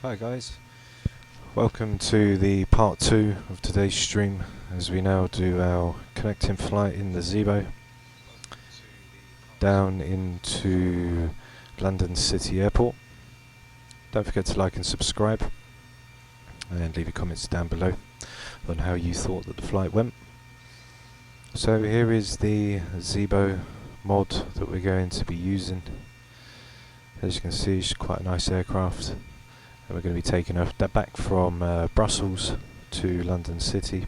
Hi guys, welcome to the part 2 of today's stream as we now do our connecting flight in the Zibo down into London City Airport. Don't forget to like and subscribe and leave your comments down below on how you thought that the flight went. So here is the ZiboMod that we're going to be using. As you can see, it's quite a nice aircraft. And we're going to be taking that back from Brussels to London City.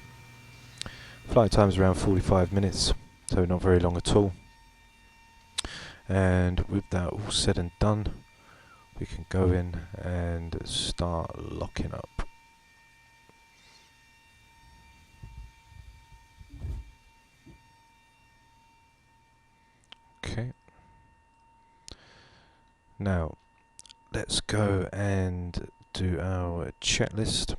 Flight time is around 45 minutes, so not very long at all. And with that all said and done, we can go in and start locking up. Okay. Now, let's go and do our checklist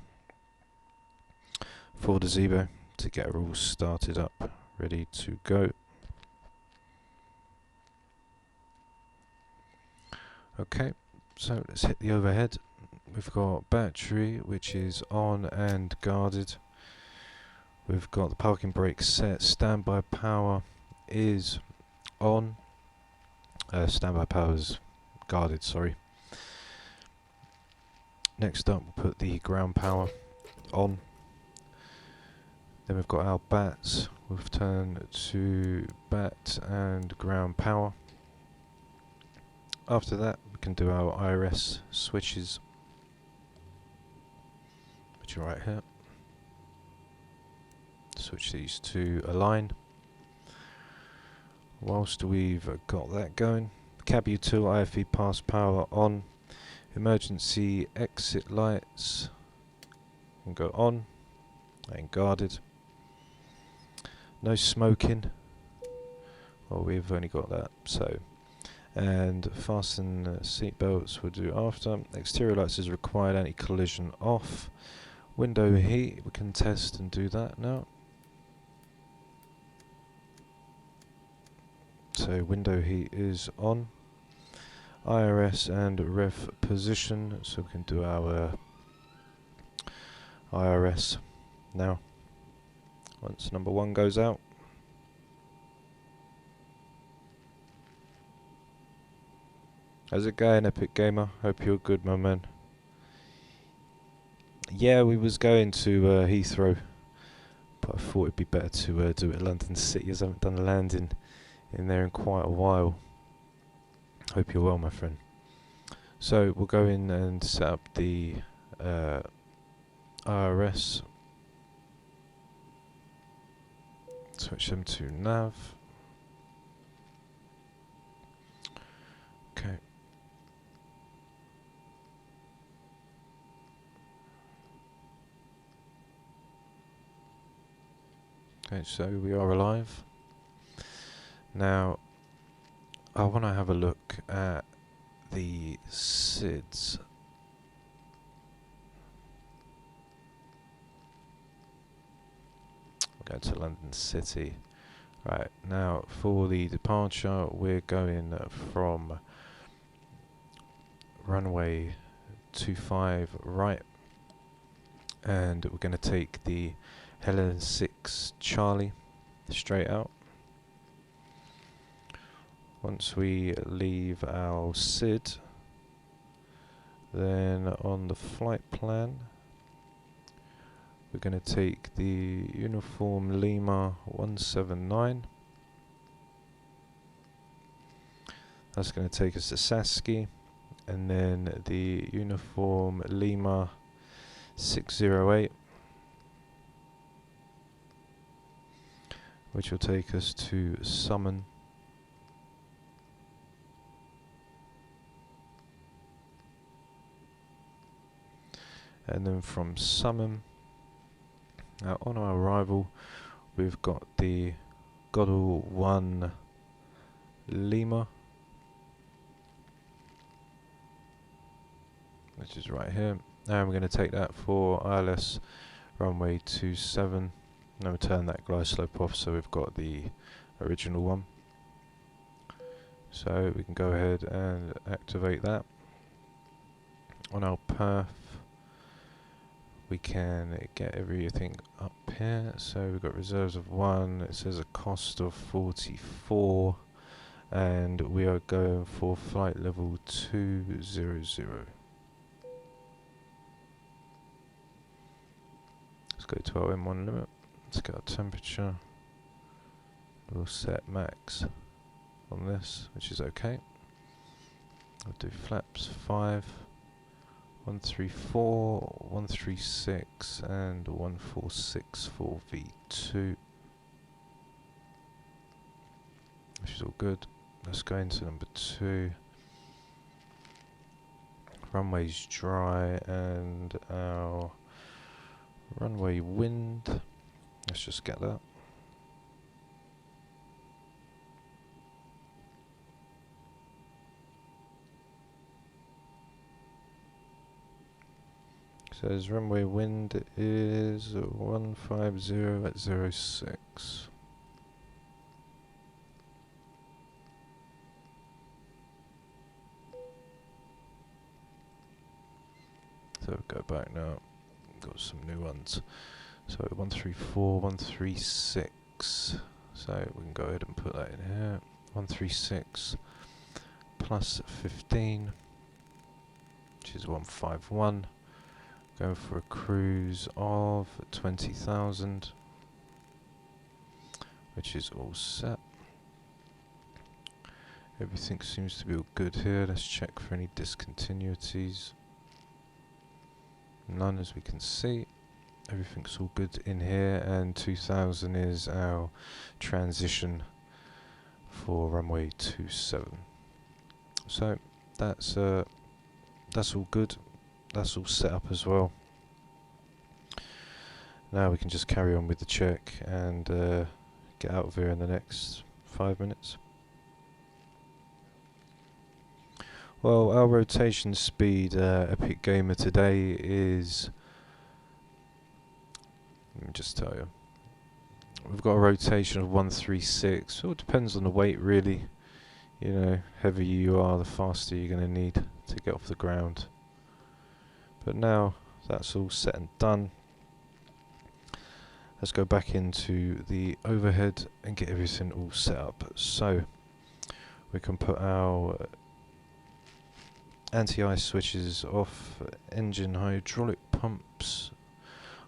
for the Zibo to get her all started up, ready to go. Okay, so let's hit the overhead. We've got battery, which is on and guarded. We've got the parking brake set. Standby power is on. Standby power is guarded, sorry. Next up, we'll put the ground power on. Then we've got our bats. We've turned to bat and ground power. After that, we can do our IRS switches, which are right here. Switch these to align. Whilst we've got that going, cab util IFE pass power on. Emergency exit lights can go on and guarded. No smoking. Well, we've only got that, so. And fasten seat belts we'll do after. Exterior lights is required, anti-collision off. Window heat, we can test and do that now. So window heat is on. IRS and rev position, so we can do our IRS now. Once number 1 goes out. How's it going, Epic Gamer? Hope you're good, my man. Yeah, we was going to Heathrow, but I thought it'd be better to do it at London City, as I haven't done a landing in there in quite a while. Hope you're well, my friend. So we'll go in and set up the IRS. Switch them to nav. Okay. Okay, so we are alive. Now, I want to have a look at the SIDS. We'll go to London City. Right, now for the departure, we're going from runway 25 right, and we're going to take the Helen 6 Charlie straight out. Once we leave our SID, then on the flight plan, we're going to take the Uniform Lima 179. That's going to take us to Saskia, and then the Uniform Lima 608, which will take us to Summon. And then from Summon, on our arrival, we've got the Godel 1 Lima, which is right here. And we're going to take that for ILS runway 27. Now we turn that glide slope off, so we've got the original one. So we can go ahead and activate that on our perf. we can get everything up here. So we've got reserves of 1, it says a cost of 44, and we are going for flight level 200. Let's go to our M1 limit, let's get our temperature, we'll set max on this, which is okay. I'll do flaps 5, 134, 136 and 146 for V2, which is all good. Let's go into number 2. Runway's dry and our runway wind, let's just get that. Says runway wind is 150 at 06. So we'll go back now, got some new ones. So 134, 136, so we can go ahead and put that in here. 136 plus 15, which is 151. Going for a cruise of 20,000, which is all set. Everything seems to be all good here. Let's check for any discontinuities. None, as we can see. Everything's all good in here, and 2000 is our transition for runway 27. So that's all good. That's all set up as well. Now we can just carry on with the check and get out of here in the next 5 minutes. Well, our rotation speed, Epic Gamer today is, let me just tell you, we've got a rotation of 136. It all depends on the weight really. You know, heavier you are, the faster you're going to need to get off the ground. But now that's all set and done, let's go back into the overhead and get everything all set up. So we can put our anti-ice switches off, engine hydraulic pumps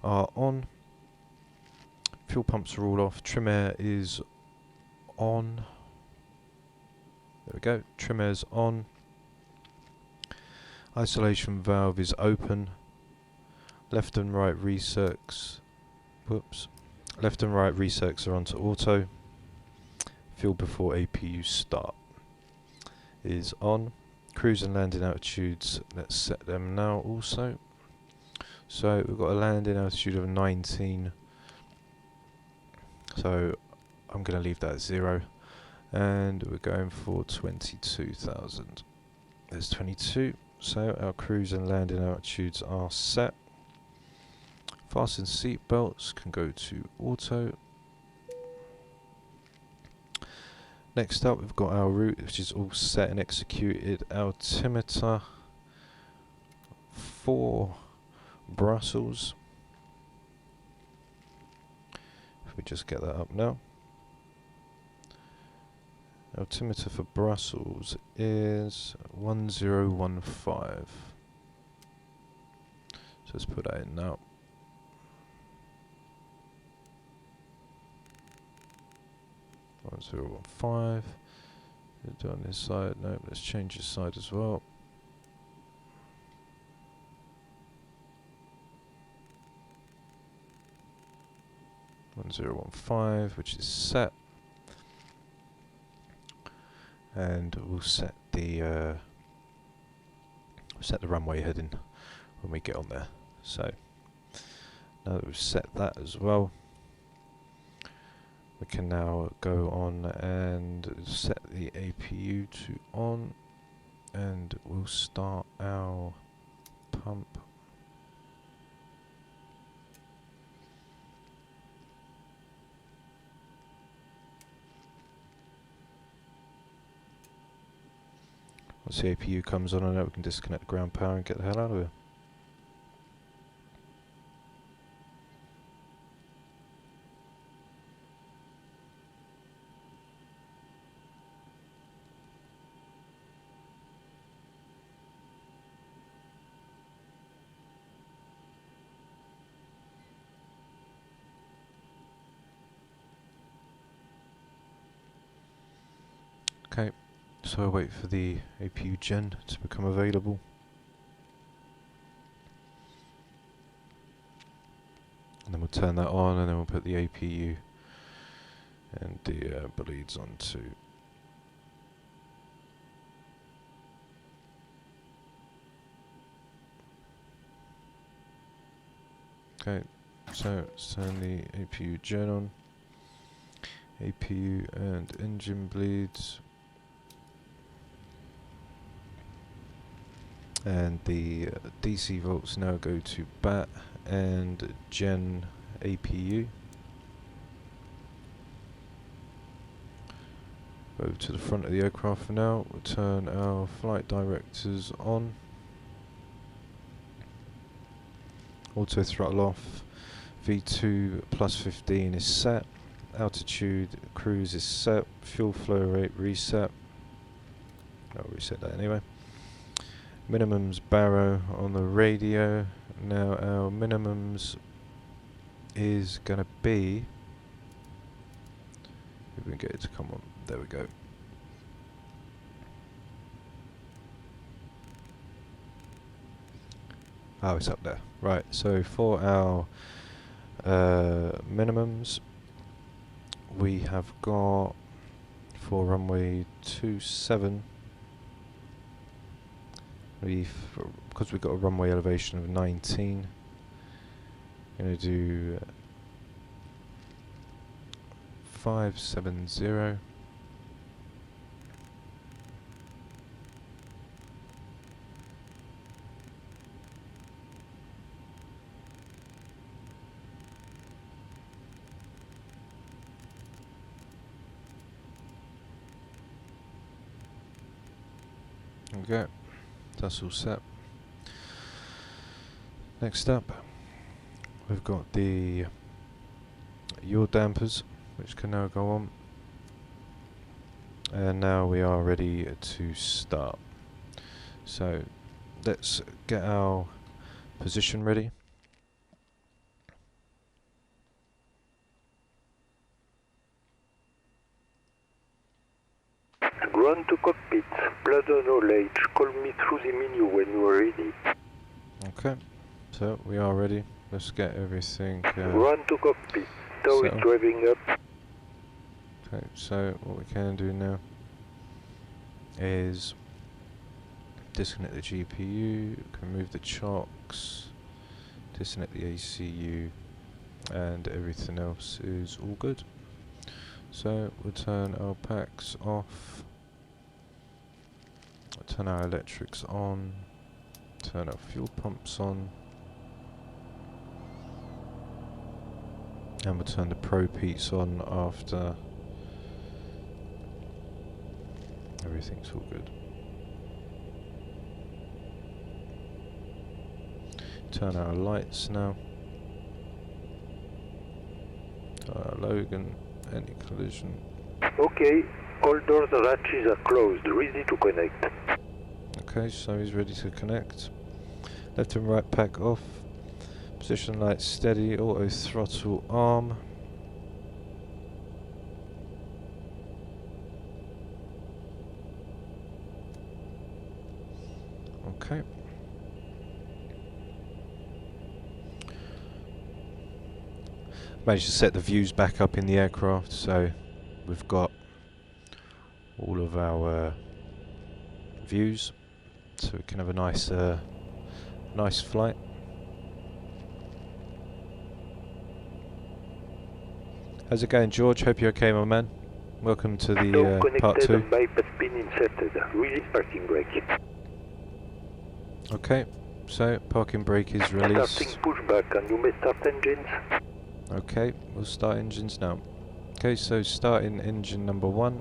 are on, fuel pumps are all off, trim air is on. There we go, trim air's on. Isolation valve is open. Left and right recircs, left and right recircs are onto auto. Fuel before APU start is on. Cruise and landing altitudes, let's set them now also. So we've got a landing altitude of 19. So I'm going to leave that at 0. And we're going for 22,000. There's 22. So our cruise and landing altitudes are set. Fasten seat belts can go to auto. Next up we've got our route, which is all set and executed. Altimeter for Brussels. If we just get that up now. Altimeter for Brussels is 1015. So let's put that in now. One 015. Do it on this side. No, let's change this side as well. One 015, which is set. And we'll set the runway heading when we get on there. So now that we've set that as well, we can now go on and set the APU to on, and we'll start our pump. Once the APU comes on, I know we can disconnect the ground power and get the hell out of here. Okay, so I'll wait for the APU gen to become available. And then we'll turn that on, and then we'll put the APU and the bleeds onto. Okay, so let's turn the APU gen on. APU and engine bleeds. And the DC volts now go to BAT and gen APU. Go to the front of the aircraft for now. We'll turn our flight directors on. Auto throttle off. V2 plus 15 is set. Altitude cruise is set. Fuel flow rate reset. I'll reset that anyway. Minimums barrow on the radio. Now our minimums is going to be, if we can get it to come on, there we go. Oh, it's up there. Right, so for our minimums, we have got for runway 27, because we've got a runway elevation of 19, I'm going to do 570. Okay, that's all set. Next up, we've got the yaw dampers, which can now go on. And now we are ready to start. So let's get our position ready. Ground to cockpit, bladder knowledge, call me through the menu when you are ready. Okay, so we are ready. Let's get everything. Ground to cockpit, tow is driving up. Okay, so what we can do now is disconnect the GPU, can move the chocks, disconnect the ACU, and everything else is all good. So we'll turn our packs off, turn our electrics on, turn our fuel pumps on, and we'll turn the probe heats on after everything's all good. Turn our lights now. Turn our Logan, any collision. Okay, all doors and hatches are closed, ready to connect. Okay, so he's ready to connect. Left and right pack off. Position lights steady, auto throttle arm. Okay. Managed to set the views back up in the aircraft, so we've got all of our views, so we can have a nice nice flight. How's it going, George? Hope you're okay, my man. Welcome to the part 2. Bypass pin inserted. Release parking brake. Okay, so parking brake is released. Starting pushback, and you may start engines. Okay, we'll start engines now. Okay, so starting engine number 1.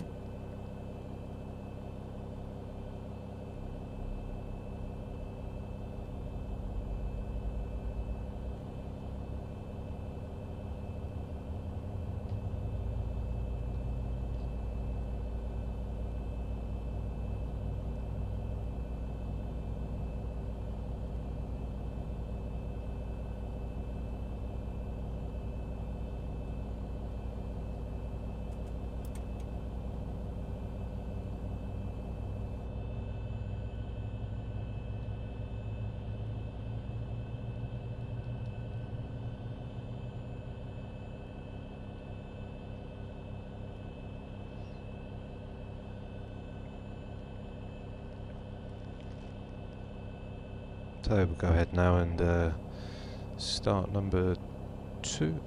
So we'll go ahead now and start number 2.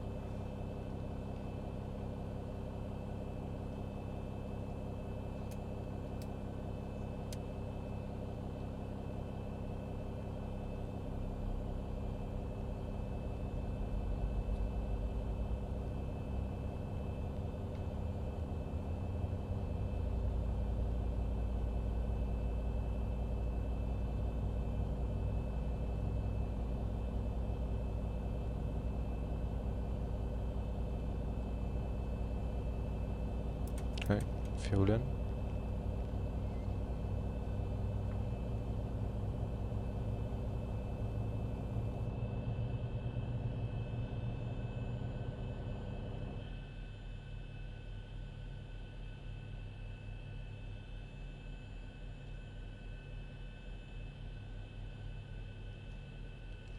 Okay, fuel in.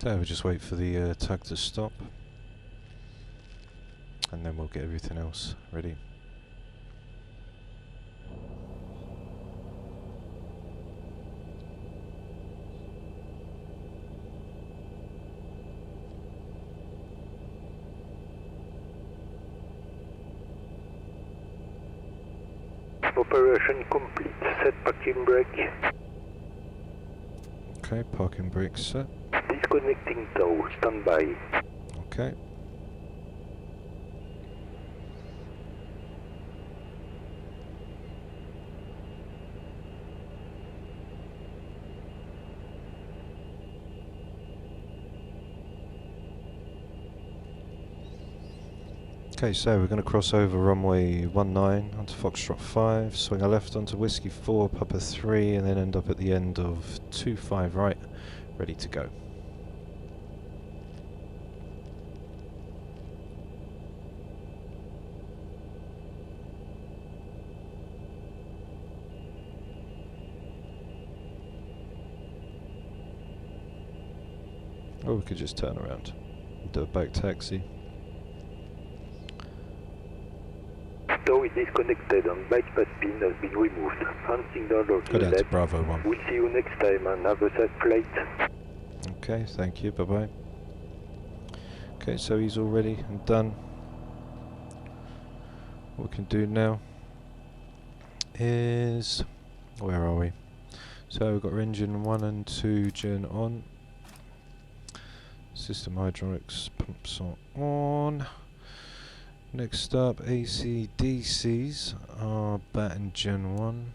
So we'll just wait for the tug to stop, and then we'll get everything else ready. Operation complete. Set parking brake. Okay, parking brake set. Disconnecting tow. Standby. Okay. Okay, so we're going to cross over runway 19 onto Foxtrot 5, swing a left onto Whiskey 4, Papa 3, and then end up at the end of 25 right, ready to go. Or we could just turn around and do a back taxi. Tow is disconnected and bypass pin has been removed. Hand signal of Go the down to left. Bravo 1. We'll see you next time and have a safe flight. Okay, thank you, bye bye. Okay, so he's all ready and done. What we can do now is, where are we? So we've got our engine 1 and 2 gen on. System hydraulics pumps are on. Next up, AC/DCs are BAT and Gen 1.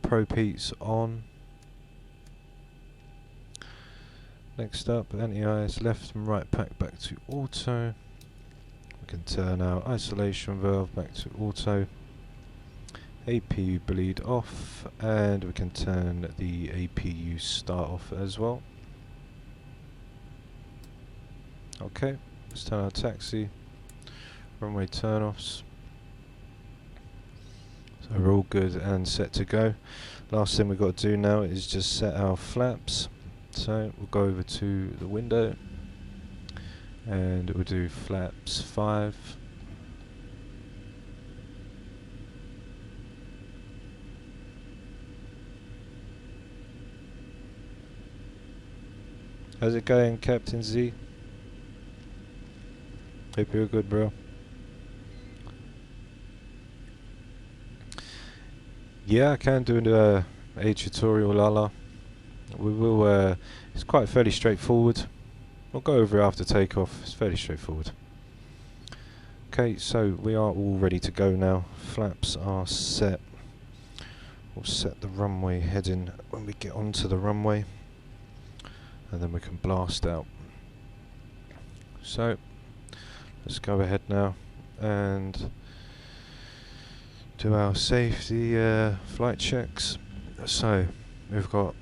Propeats on. Next up, anti-ice left and right pack back to auto. We can turn our isolation valve back to auto. APU bleed off, and we can turn the APU start off as well. Okay, let's turn our taxi. Runway turn-offs. So we're all good and set to go. Last thing we've got to do now is just set our flaps. So we'll go over to the window and we'll do flaps 5. How's it going, Captain Z? Hope you're good, bro. Yeah, I can do a tutorial, Lala. We will. It's quite fairly straightforward. We'll go over it after takeoff. It's fairly straightforward. Okay, so we are all ready to go now. Flaps are set. We'll set the runway heading when we get onto the runway, and then we can blast out. So let's go ahead now and do our safety flight checks. So we've got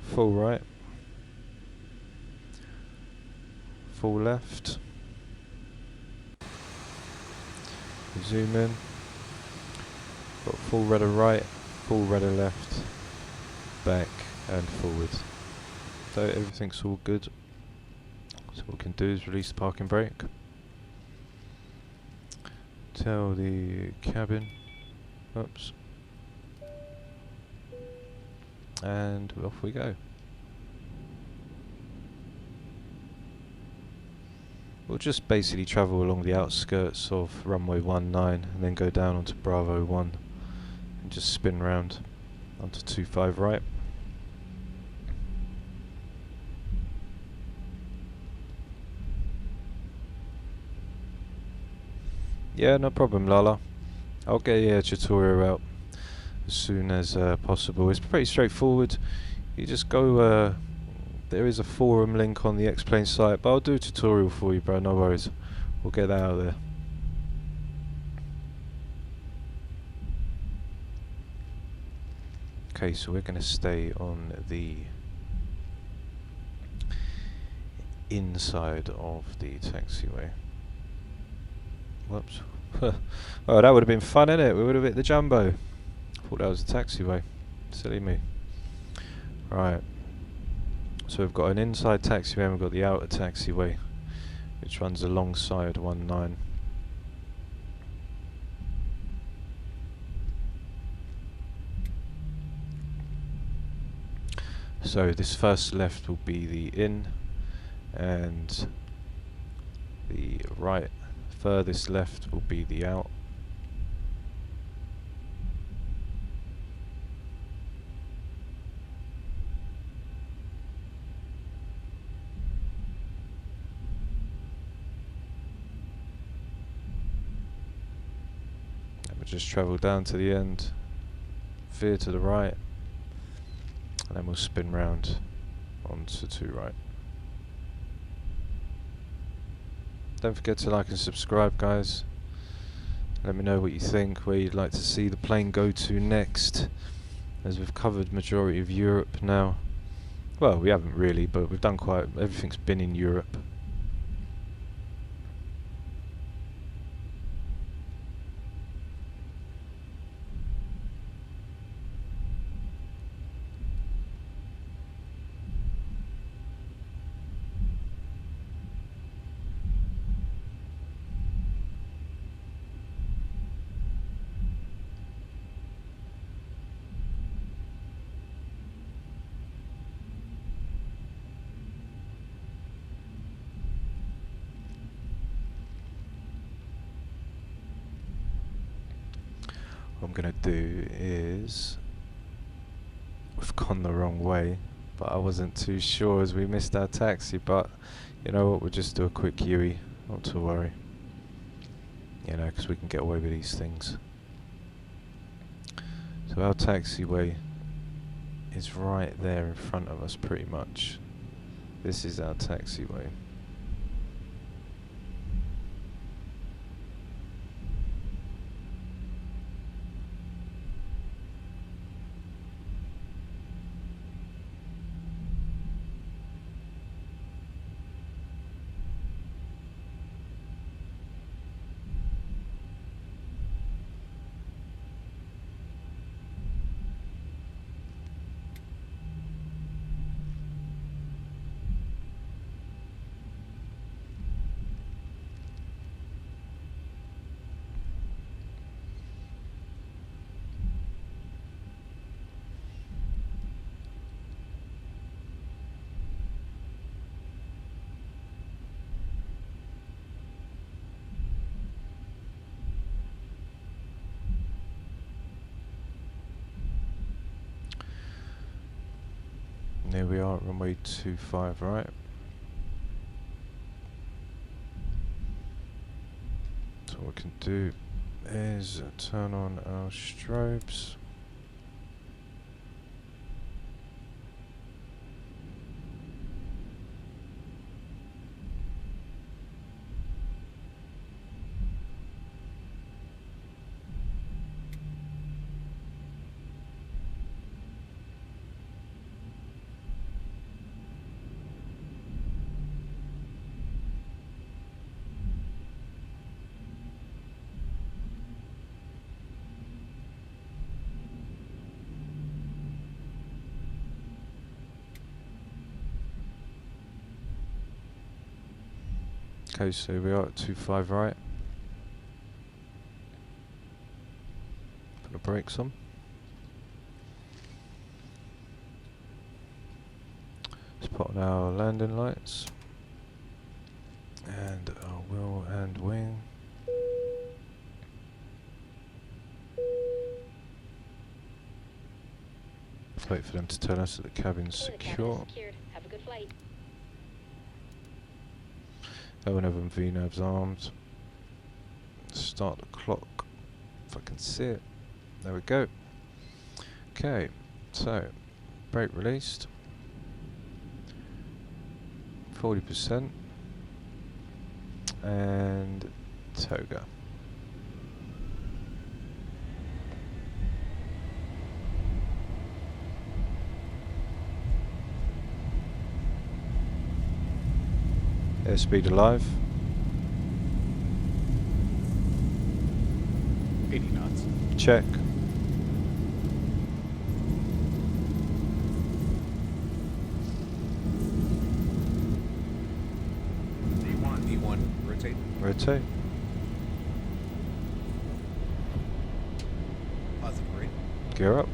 full right, full left, zoom in, got full rudder right, full rudder left, back and forward. So everything's all good. So what we can do is release the parking brake. Tell the cabin, oops, and off we go. We'll just basically travel along the outskirts of runway 19 and then go down onto Bravo 1 and just spin round onto 25 right. Yeah, no problem, Lala. I'll get a tutorial out as soon as possible. It's pretty straightforward. You just go, there is a forum link on the X-Plane site, but I'll do a tutorial for you, bro, no worries. We'll get that out there. Okay, so we're going to stay on the inside of the taxiway. Whoops. Oh, that would have been fun, innit? We would have hit the jumbo. Thought that was the taxiway. Silly me. Right. So we've got an inside taxiway and we've got the outer taxiway, which runs alongside 19. So this first left will be the in, and the right furthest left will be the out. And we'll just travel down to the end, veer to the right, and then we'll spin round onto 2 right. Don't forget to like and subscribe, guys. Let me know what you think, where you'd like to see the plane go to next, as we've covered majority of Europe now. Well, we haven't really, but we've done quite, everything's been in Europe. What I'm going to do is, we've gone the wrong way, but I wasn't too sure as we missed our taxi, but you know what, we'll just do a quick UE, not to worry, you know, because we can get away with these things. So our taxiway is right there in front of us pretty much. This is our taxiway. And here we are at runway 25 right. So what we can do is turn on our strobes. Okay, so we are at 25 right. Put the brakes on. Let's put on our landing lights and our wheel and wing. Wait for them to tell us that the cabin's secure. Have a good flight. L&V VNav's armed. Start the clock. If I can see it. There we go. Okay, so brake released. 40%. And toga. Airspeed alive. 80 knots. Check. V1, rotate. Rotate. Positive rate. Gear up.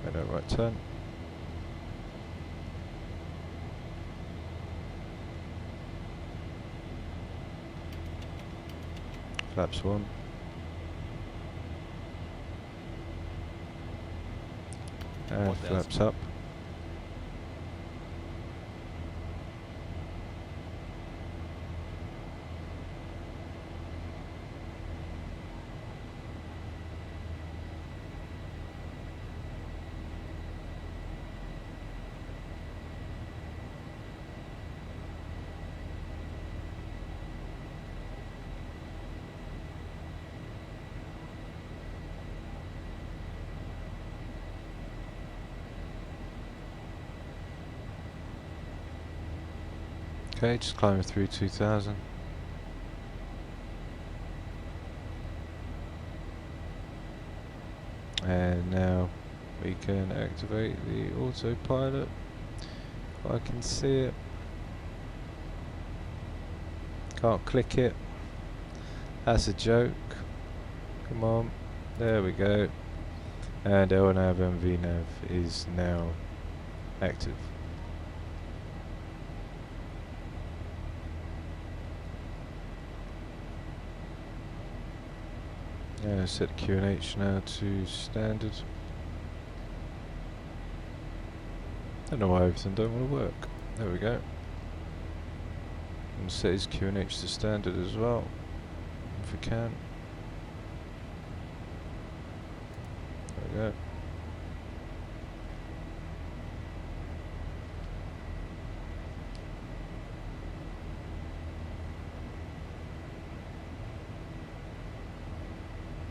Radar right turn. Flaps on. And 1000. flaps up. Okay, just climbing through 2000. And now we can activate the autopilot. I can see it. Can't click it. That's a joke. Come on. There we go. And LNAV and VNAV is now active. Yeah, set QNH now to standard. Don't know why everything don't want to work. There we go. And set his QNH to standard as well, if we can. There we go.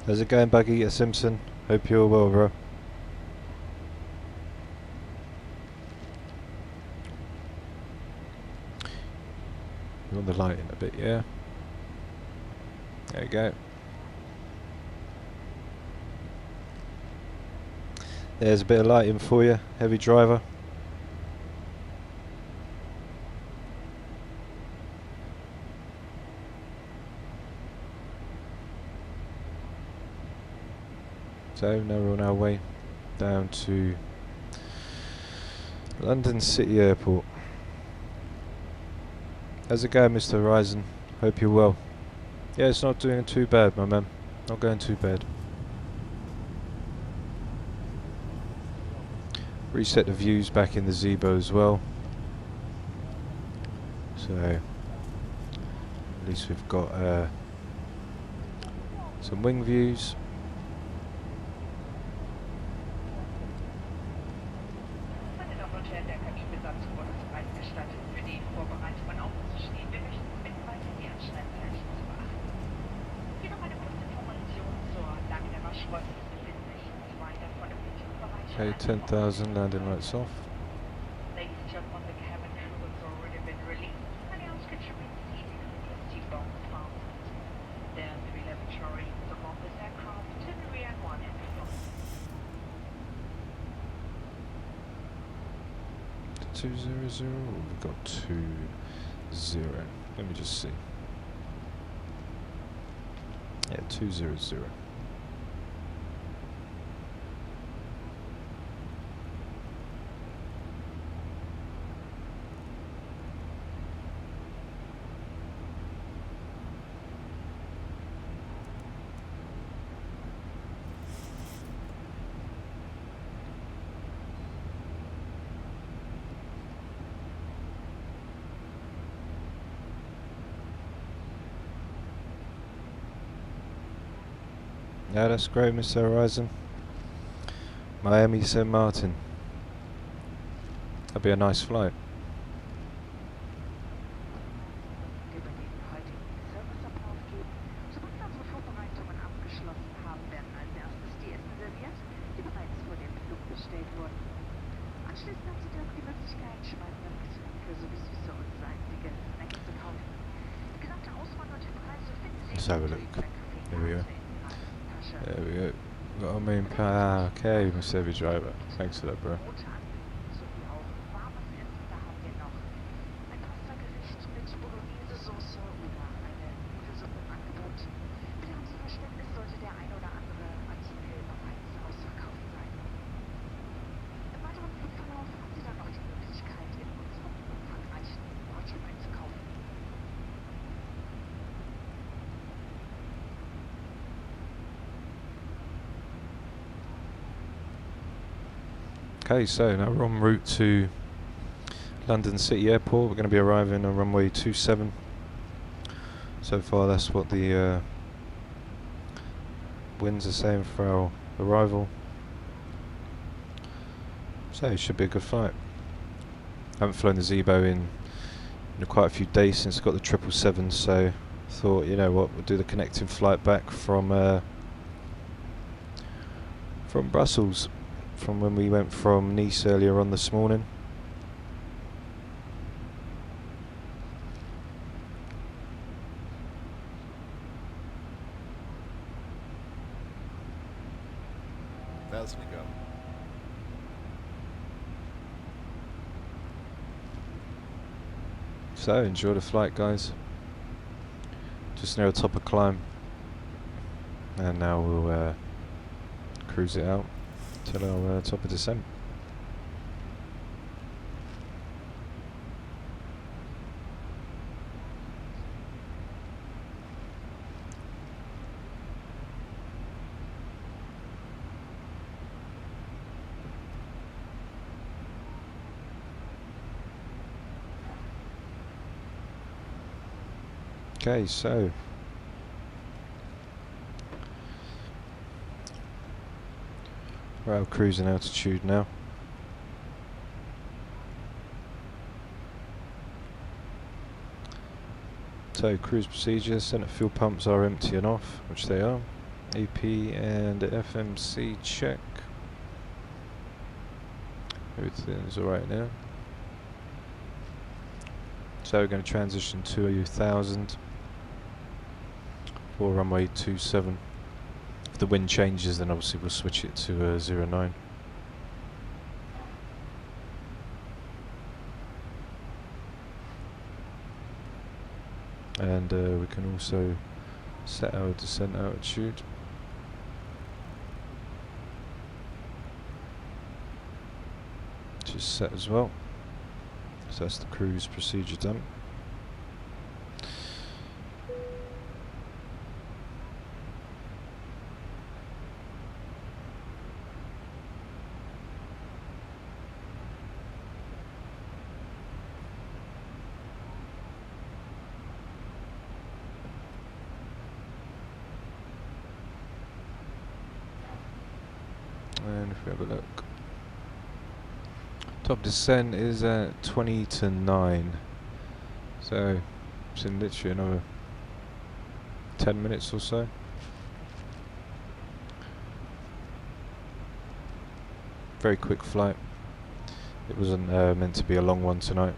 How's it going, Buggy? Simpson? Hope you're well, bro. You want the lighting a bit, yeah? There you go. There's a bit of lighting for you, heavy driver. So now we're on our way down to London City Airport. How's it going, Mr. Horizon? Hope you're well. Yeah, it's not doing too bad, my man. Not going too bad. Reset the views back in the Zibo as well. So at least we've got some wing views. Okay, 10,000, landing lights off. Ladies and gentlemen, the cabin crew has already been released. Any else contributing seating with your seatbelt fastened. There are 3 lavatories along this aircraft, 2 in the rear and 1 in the front. 200, we've got 20. Let me just see. 200. Yeah, that's great, Mr. Horizon. Miami St. Martin. That'd be a nice flight. Über den heutigen Serviceablauf geben. Sobald wir unsere Vorbereitungen abgeschlossen haben, werden als erstes die Essen serviert, die bereits vor dem Flug bestellt wurden. Anschließend haben Sie dann die Möglichkeit, Schweißnacht für sowieso einstige Snacks zu kaufen. Die gesamte Auswahl und Preise finden Sie Let's have a in look. der There we go. Kaffeekarte in der Tasche. There we go. Got a main power. Okay, Mr. Heavy Driver. Thanks for that, bro. Rote Anbindung sowie auch warmes Essen. Da haben wir noch ein Pasta-Gericht mit Bolognese-Soße oder eine Nudelsuppe im Angebot. Bitte haben Sie Verständnis, sollte der ein oder andere Artikel bereits ausverkauft sein. Im weiteren Flugverlauf haben Sie dann noch die Möglichkeit, in unserem umfangreichen Wardrobe einzukaufen. Okay, so now we're en route to London City Airport. We're going to be arriving on runway 27. So far, that's what the winds are saying for our arrival. So it should be a good flight. I haven't flown the Zibo in quite a few days since I got the 777, so thought, you know what, we'll do the connecting flight back from Brussels, from when we went from Nice earlier on this morning. That's we go. So enjoy the flight, guys. Just near a top of climb, and now we'll cruise it out till our top of descent. Okay, so we're at cruising altitude now. So cruise procedure, center fuel pumps are empty and off, which they are. AP and FMC check. Everything's alright now. So we're going to transition to a 1000 for runway 27. If the wind changes, then obviously we'll switch it to 09. And we can also set our descent altitude. Which is set as well. So that's the cruise procedure done. And if we have a look, top descent is at 20 to 9, so it's in literally another 10 minutes or so. Very quick flight. It wasn't meant to be a long one tonight.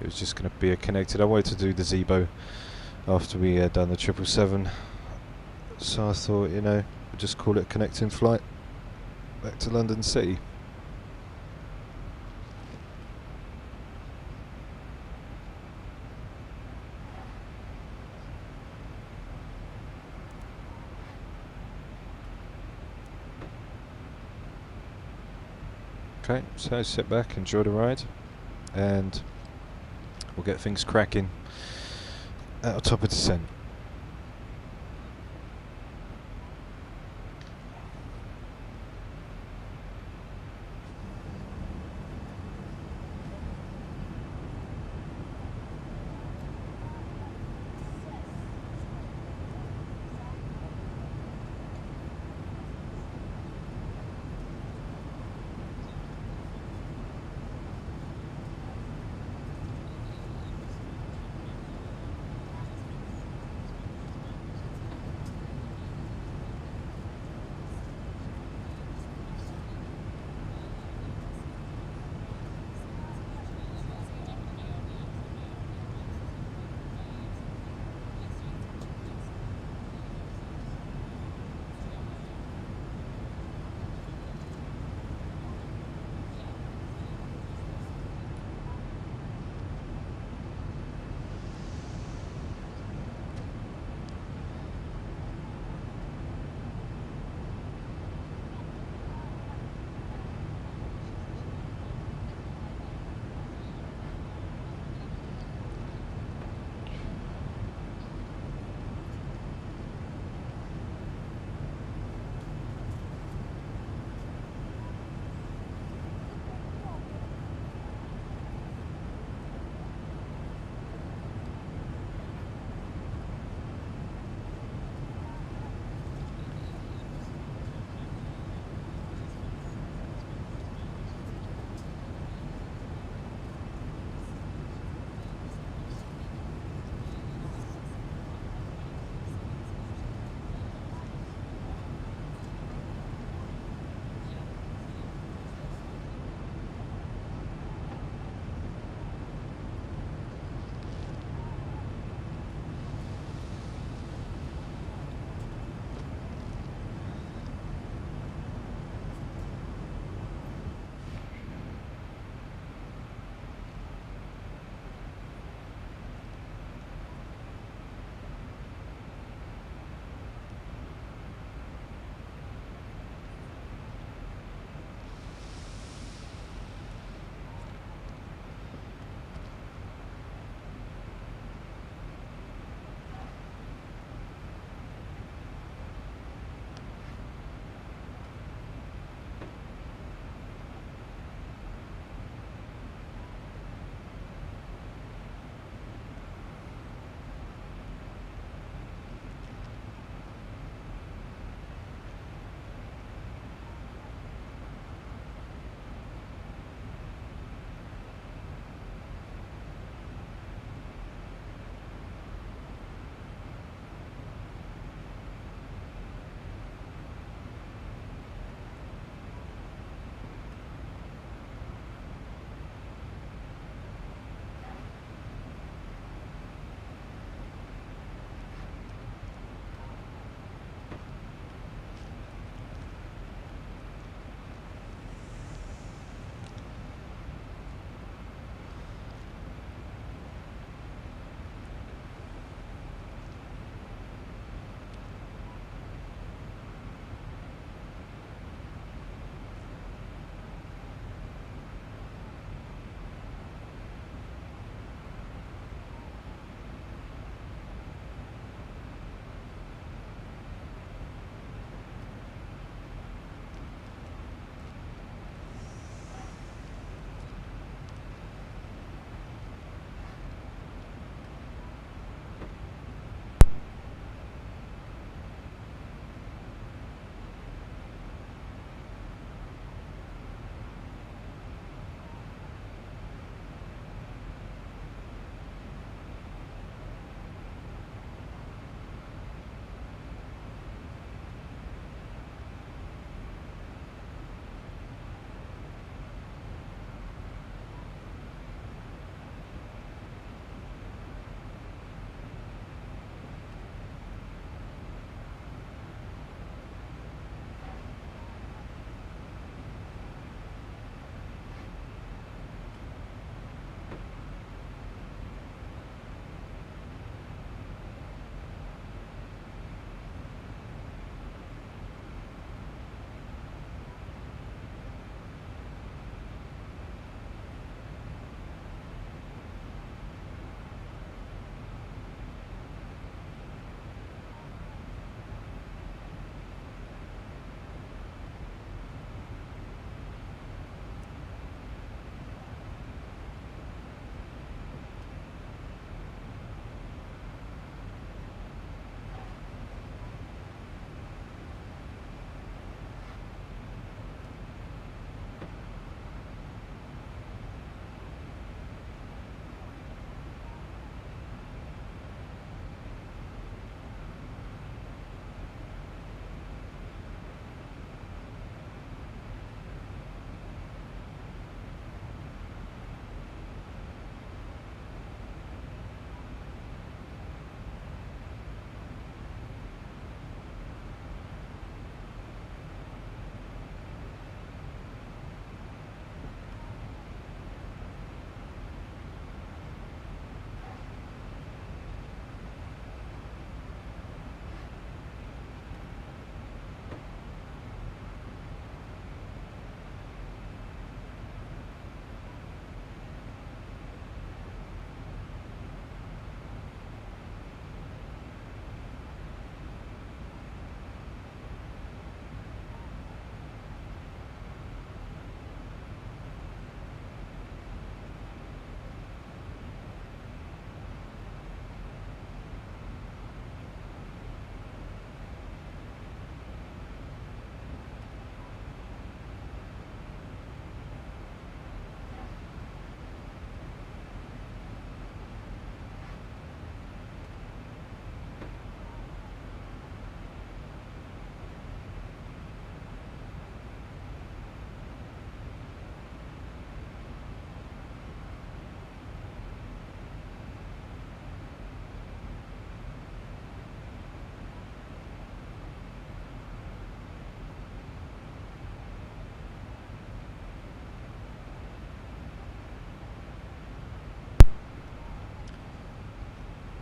It was just going to be a connected. I wanted to do the Zibo after we had done the 777, so I thought, you know, we'll just call it a connecting flight back to London City. Okay, so sit back, enjoy the ride, and we'll get things cracking at the top of descent.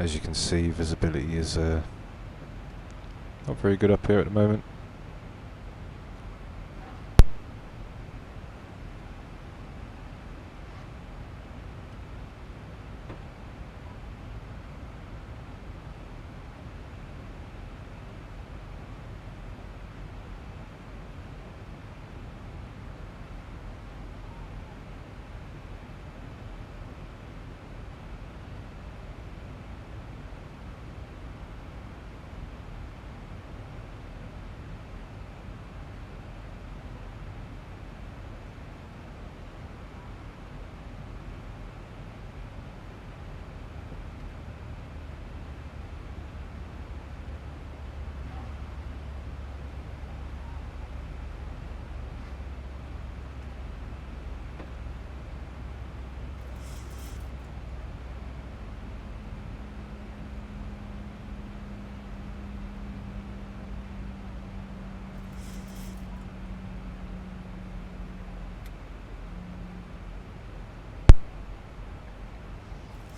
as you can see, visibility is not very good up here at the moment.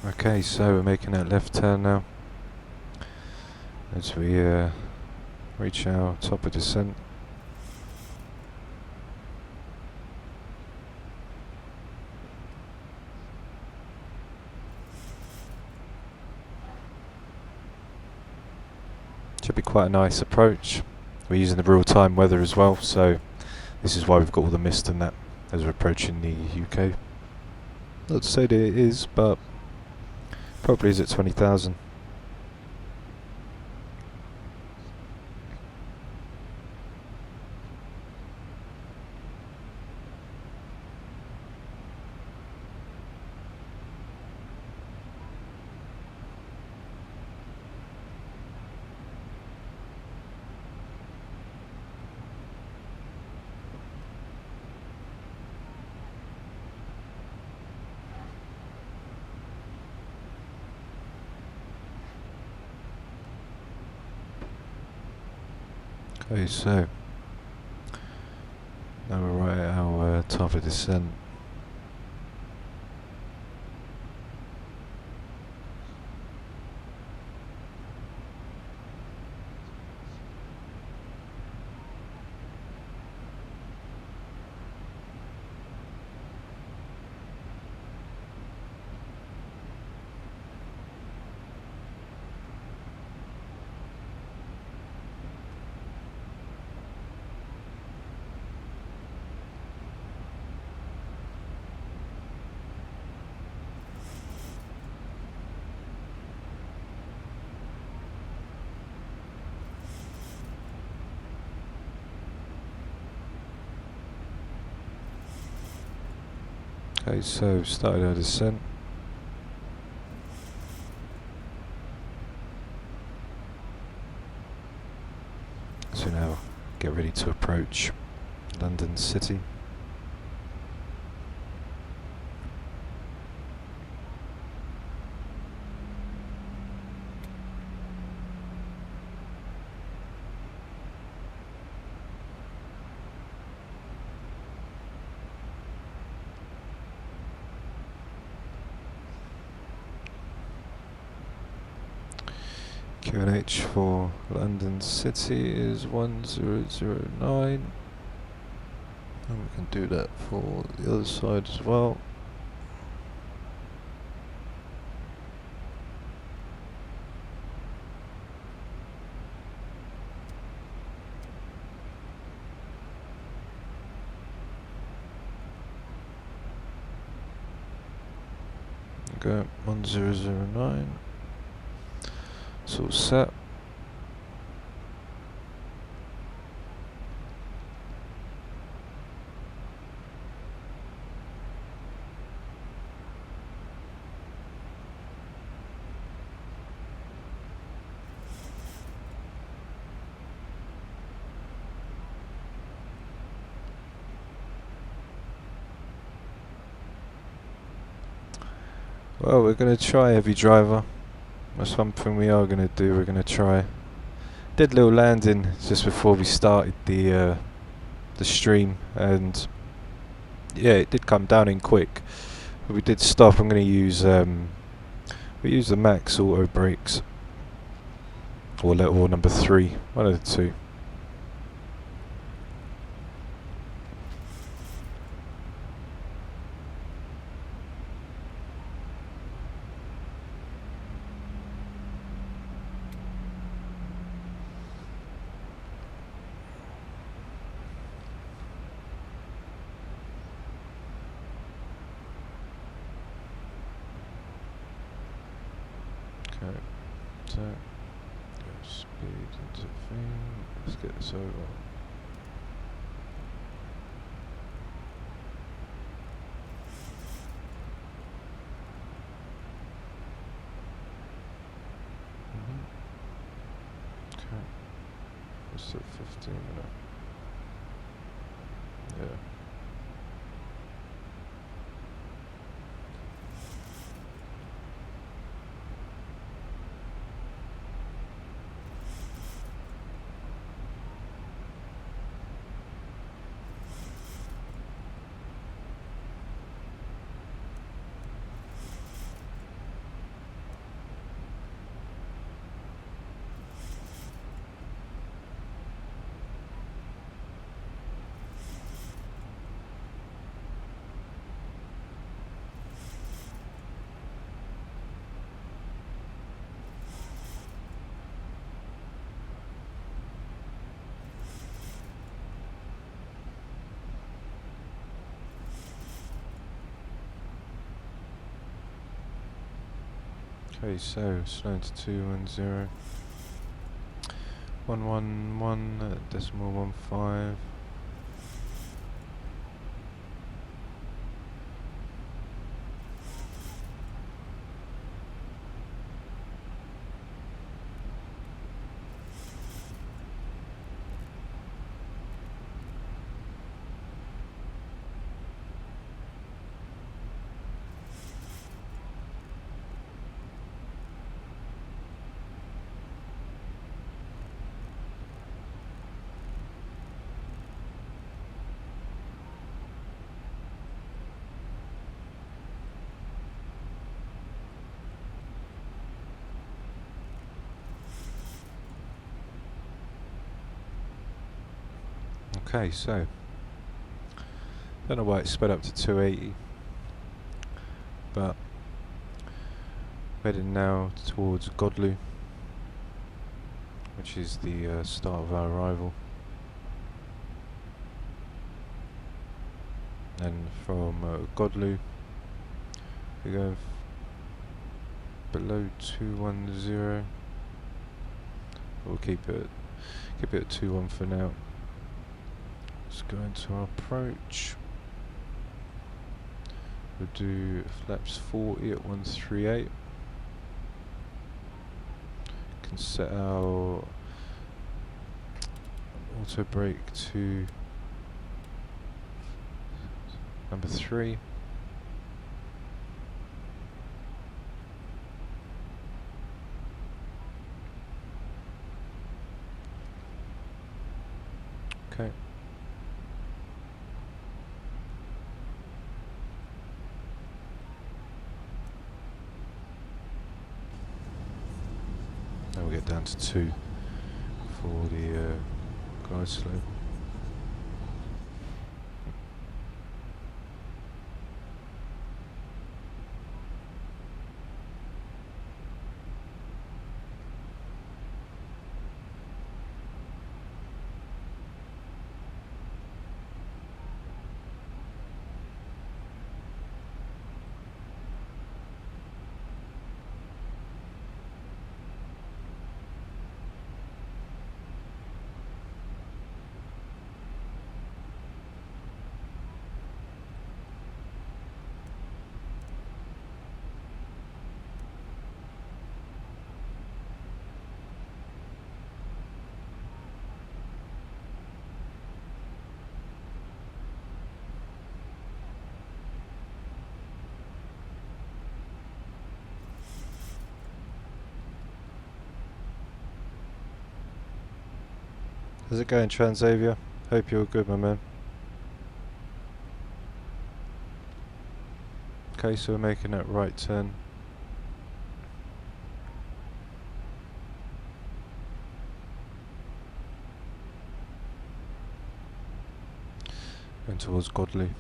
Okay, so we're making that left turn now as we reach our top of descent. Should be quite a nice approach. We're using the real-time weather as well, so this is why we've got all the mist and that as we're approaching the UK. Not to say that it is, but probably is at 20,000. Okay, so now we're right at our top of descent. Okay, so started our descent. So now get ready to approach London City. QNH for London City is 1009, and we can do that for the other side as well. Go 1009. It's all set. Well, we're going to try heavy driver. That's something we are going to do. We're going to try. Did a little landing just before we started the stream, and yeah, it did come down in quick. But we did stop. I'm going to use We use the max auto brakes, or number 3, one of the two. Okay, so go speed into thing. Let's get this over. Okay, what's it? 15 minutes. Yeah. Okay, so slowing to 210, 111 decimal 15. Okay, so don't know why it's sped up to 280, but heading now towards Godlu, which is the start of our arrival, and from Godlu we go below 210. We'll keep it at 21 for now. Let's go into our approach. We'll do flaps 40 at 138. Can set our auto brake to number 3. Okay. Now we get down to 2 for the glide slope. How's it going, Transavia? Hope you're good, my man. Okay, so we're making that right turn. and towards Godley.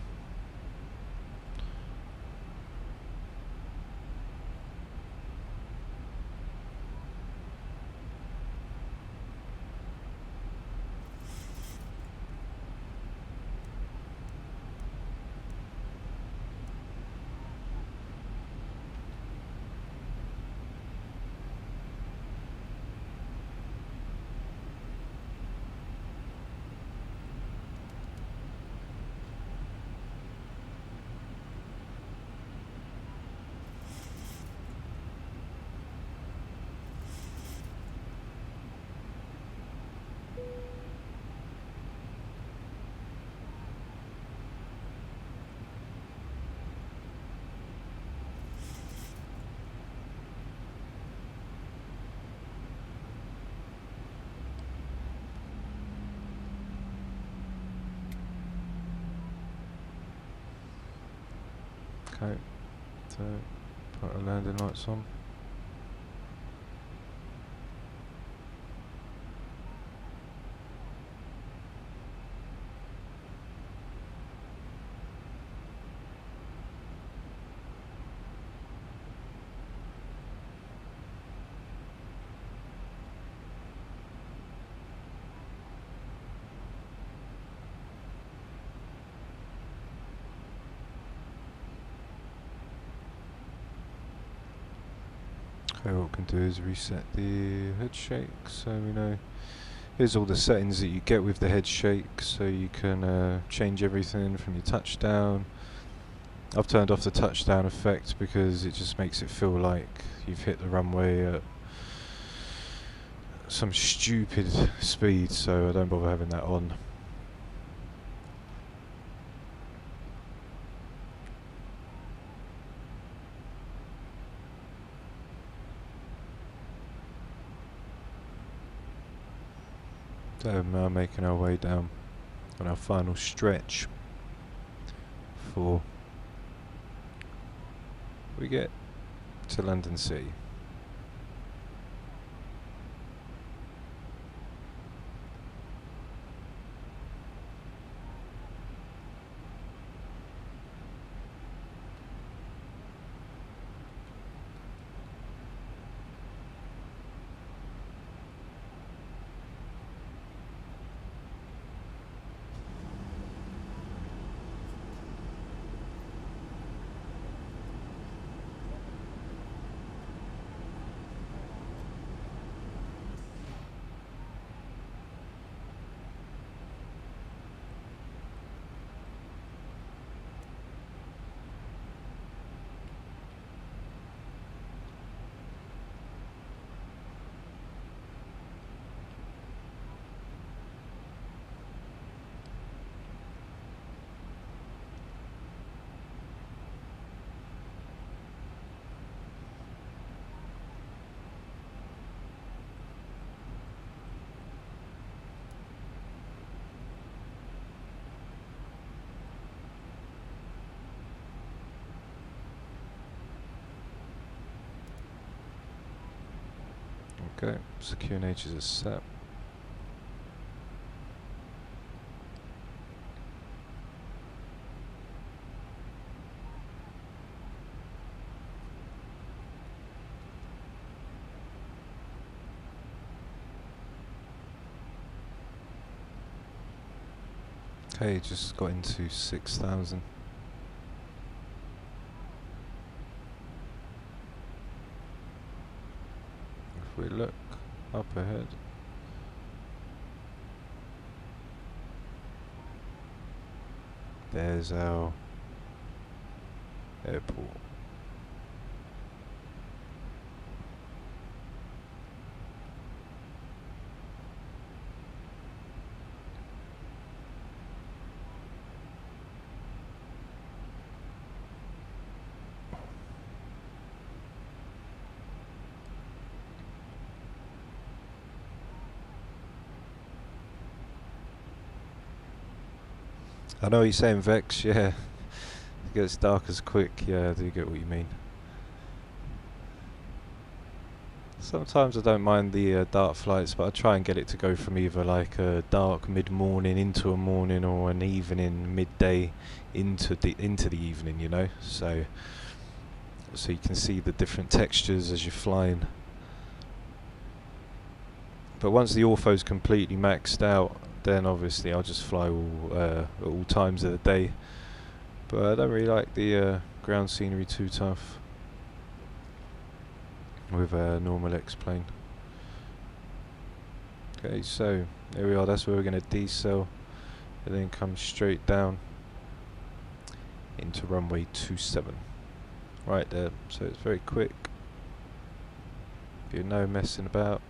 Okay, so put our landing lights on. Okay, what we can do is reset the head shake, so we know. Here's all the settings that you get with the head shake, so you can change everything from your touchdown. I've turned off the touchdown effect because it just makes it feel like you've hit the runway at some stupid speed, so I don't bother having that on. So we're now making our way down on our final stretch before we get to London City. Okay, so QNH is set. Okay, just got into 6,000. If we look up ahead, there's our airport. I know what you're saying, Vex, yeah. It gets dark as quick, yeah, I do get what you mean. Sometimes I don't mind the dark flights, but I try and get it to go from either like a dark mid-morning into a morning, or an evening midday into the evening, you know. So you can see the different textures as you're flying. But once the ortho's completely maxed out, then obviously I'll just fly at all times of the day. But I don't really like the ground scenery too tough with a normal X-plane. Okay, so there we are, that's where we're going to decel and then come straight down into runway 27. Right there, so it's very quick. You're no messing about.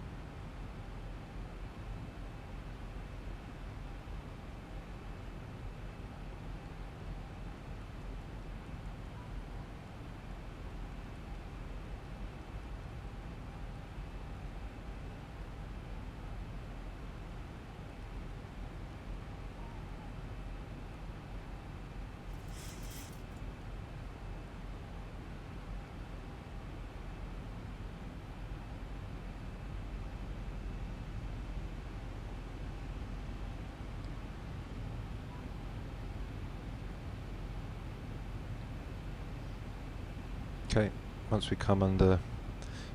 Okay, once we come under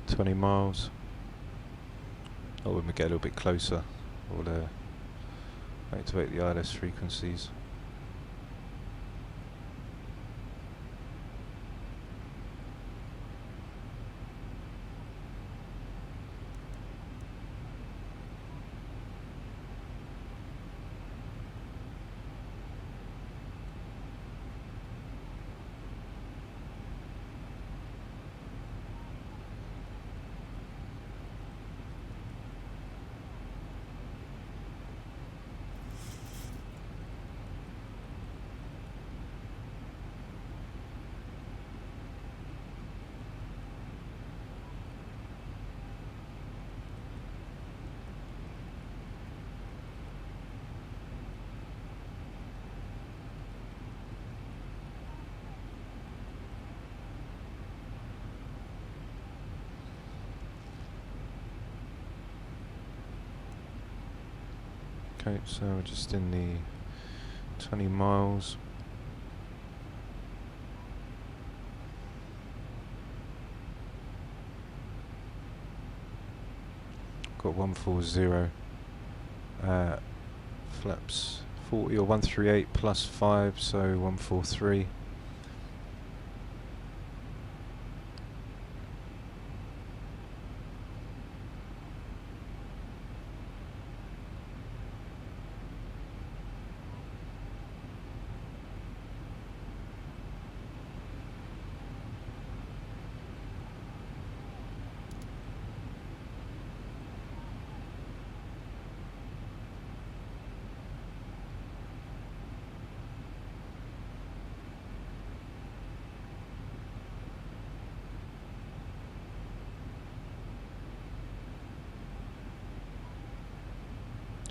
20 miles, or when we get a little bit closer, we'll activate the ILS frequencies. Okay, so we're just in the 20 miles. Got 140 at flaps 40 or 138 plus 5, so 143.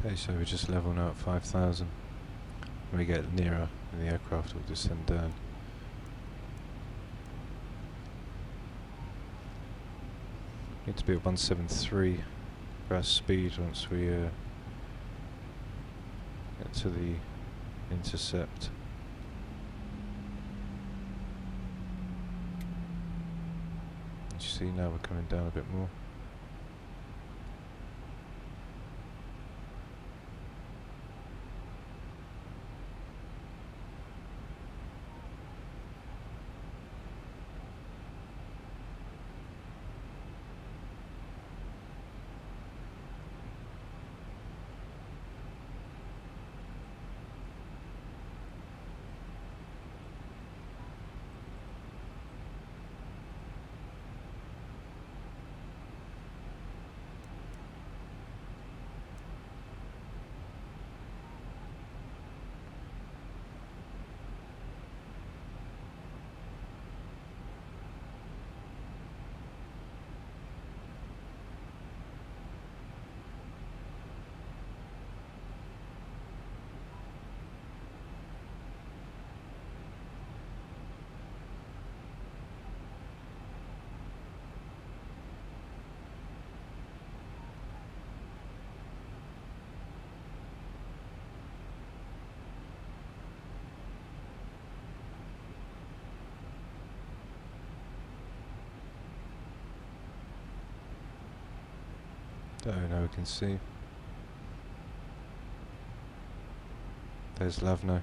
Okay, so we're just level now at 5,000. When we get nearer, and the aircraft will descend down. Need to be at 173 for our speed once we get to the intercept. As you see now, we're coming down a bit more. Don't know, we can see. There's Lavno.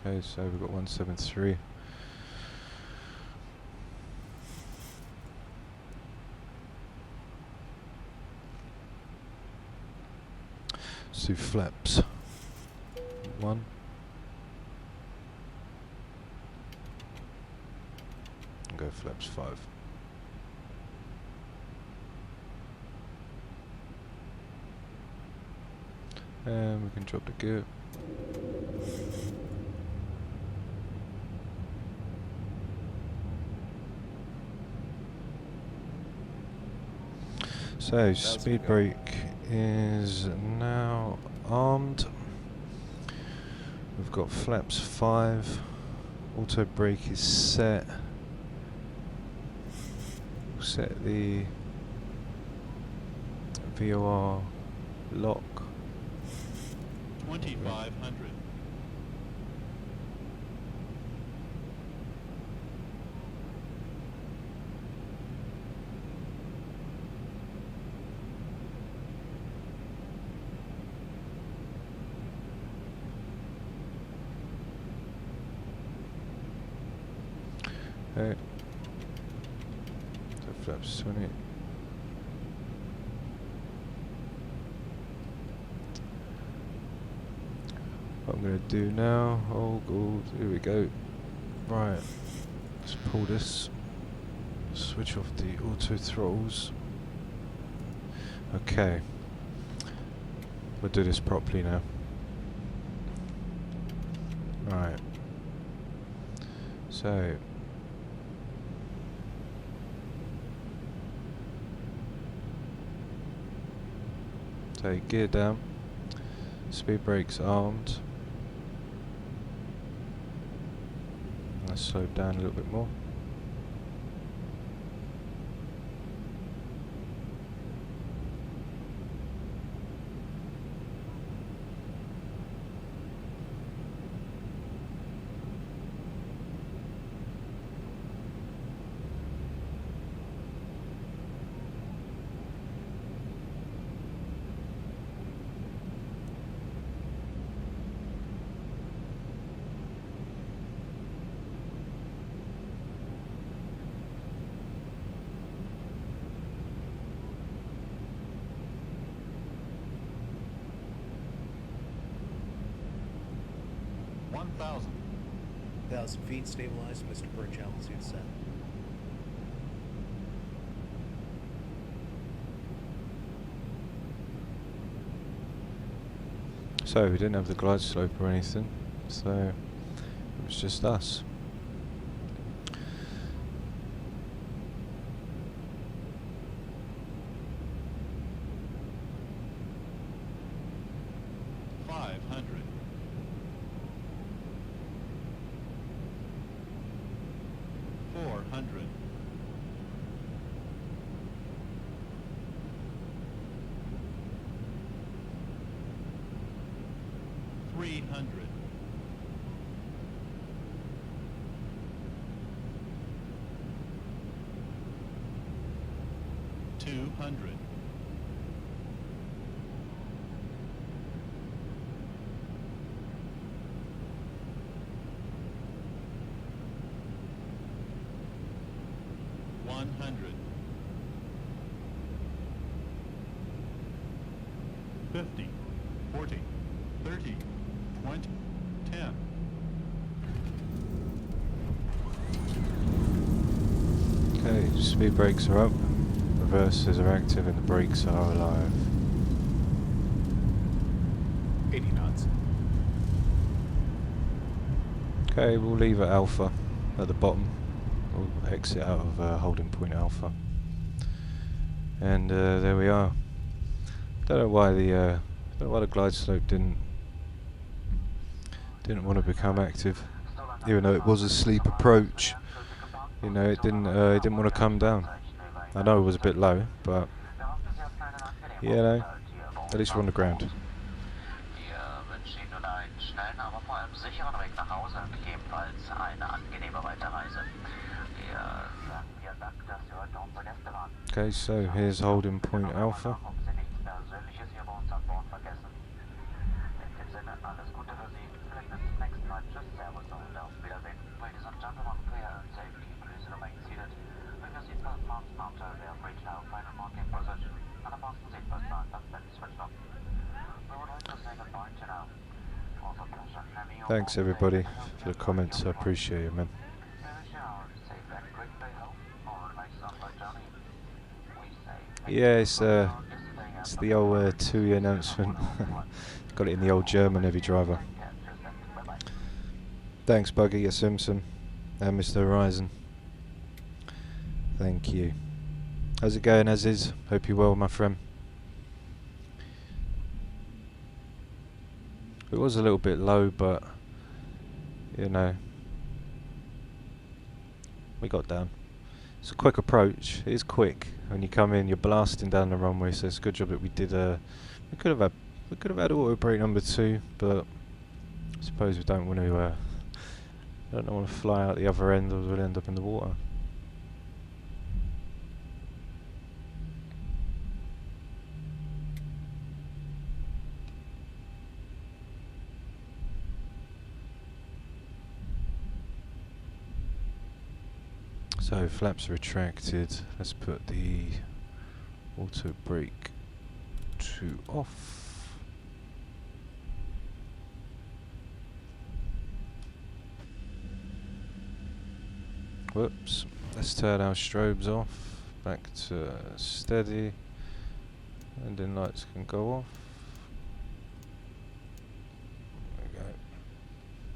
Okay, so we've got 173. So flaps. 1. And go flaps 5. And we can drop the gear. So speed brake is now armed. We've got flaps 5. Auto brake is set. We'll set the VOR lock. 2500. Okay. So flaps 20. What I'm going to do now, oh god, here we go. Right, let's pull this, switch off the auto throttles. Okay, we'll do this properly now. Right, so gear down, speed brakes armed. Let's slow down a little bit more. Thousand feet stabilized, Mr. Birch, altitude set. So we didn't have the glide slope or anything, so it was just us. Speed brakes are up, reversers are active and the brakes are alive. 80 knots. Okay, we'll leave at Alpha at the bottom. We'll exit out of holding point Alpha. And there we are. Don't know why the glide slope didn't want to become active, even though it was a sleep approach. You know, it didn't want to come down. I know it was a bit low, but you know, at least we're on the ground. Okay, so here's holding point Alpha. Thanks everybody for the comments, I appreciate it, man. Yeah, it's the old TUI announcement. Got it in the old German, heavy driver. Thanks Buggy, Simpson, and Mr. Horizon. Thank you. How's it going, as is? Hope you're well, my friend. It was a little bit low, but you know, we got down. It's a quick approach. It is quick. When you come in, you're blasting down the runway. So it's a good job that we did. We could have had auto brake number 2, but I suppose we don't want to. Don't want to fly out the other end, or we'll end up in the water. So flaps retracted. Let's put the auto brake to off. Whoops. Let's turn our strobes off. Back to steady. Landing lights can go off. There we go.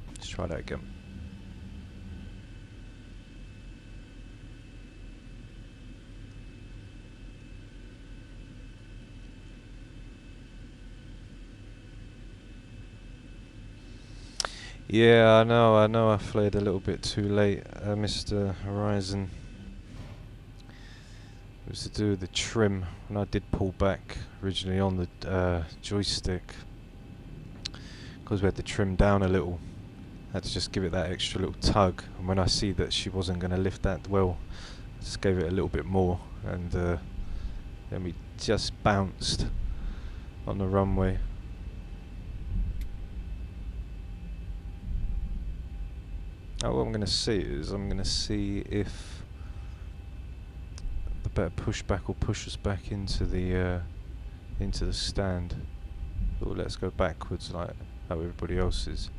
Let's try that again. Yeah, I know I flared a little bit too late, Mr. Horizon. It was to do with the trim. When I did pull back originally on the joystick, because we had the trim down a little, I had to just give it that extra little tug, and when I see that she wasn't going to lift that well, I just gave it a little bit more, and then we just bounced on the runway. Now what I'm going to see is, I'm going to see if the BetterPushback will push us back into the stand, or let's go backwards like how everybody else is.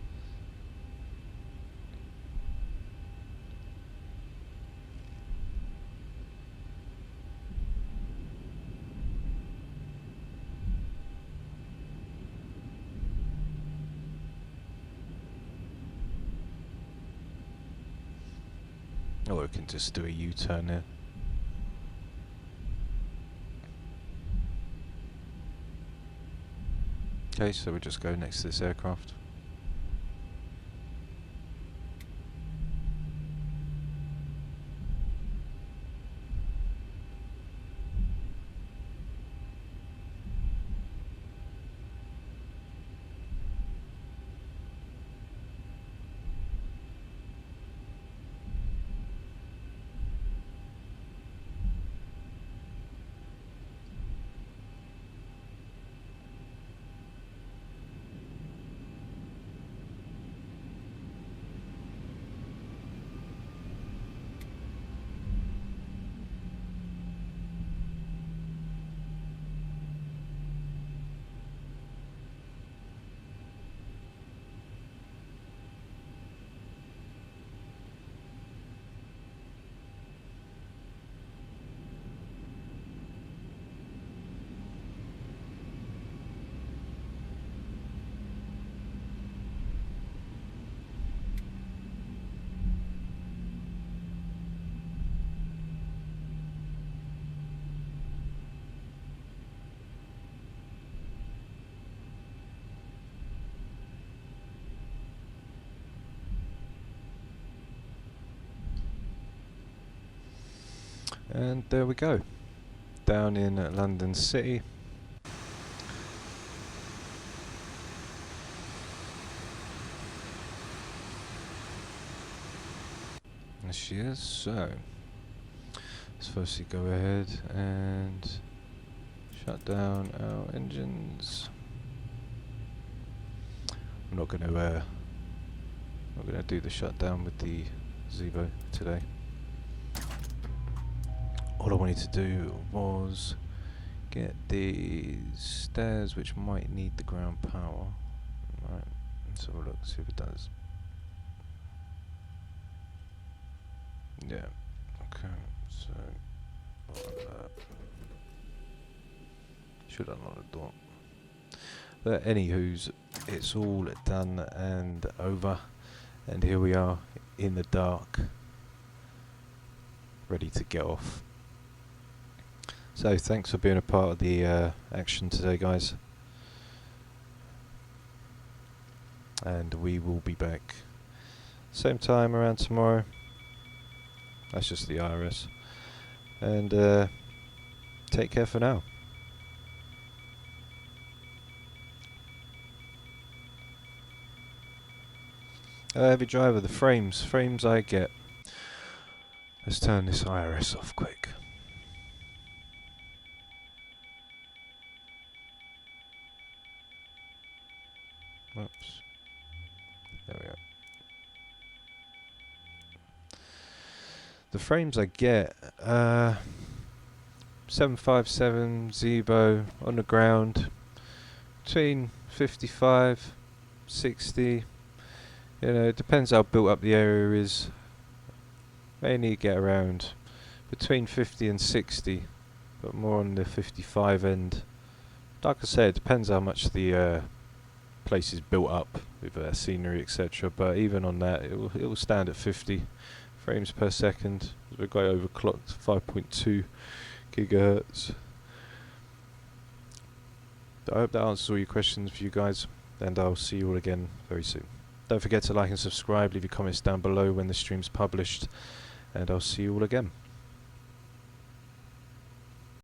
Or we can just do a U-turn here. Okay, so we just go next to this aircraft. And there we go, down in London City. There she is. So let's firstly go ahead and shut down our engines. I'm not going to do the shutdown with the Zibo today. All I wanted to do was get these stairs, which might need the ground power. Right, let's have a look, see if it does. Yeah, okay, so like that. Should unlock the door. But anywho's, it's all done and over, and here we are in the dark, ready to get off. So thanks for being a part of the action today, guys, and we will be back same time around tomorrow. That's just the IRS, and take care for now. Heavy driver, the frames I get. Let's turn this IRS off quick. Whoops. There we go. The frames I get, 757 Zibo on the ground, between 55, 60. You know, it depends how built up the area is. Mainly get around between 50 and 60, but more on the 55 end. Like I said, it depends how much the place is built up with scenery, etc. But even on that, it will stand at 50 frames per second. We've got overclocked 5.2 gigahertz. I hope that answers all your questions for you guys, and I'll see you all again very soon. Don't forget to like and subscribe, leave your comments down below when the stream's published, and I'll see you all again.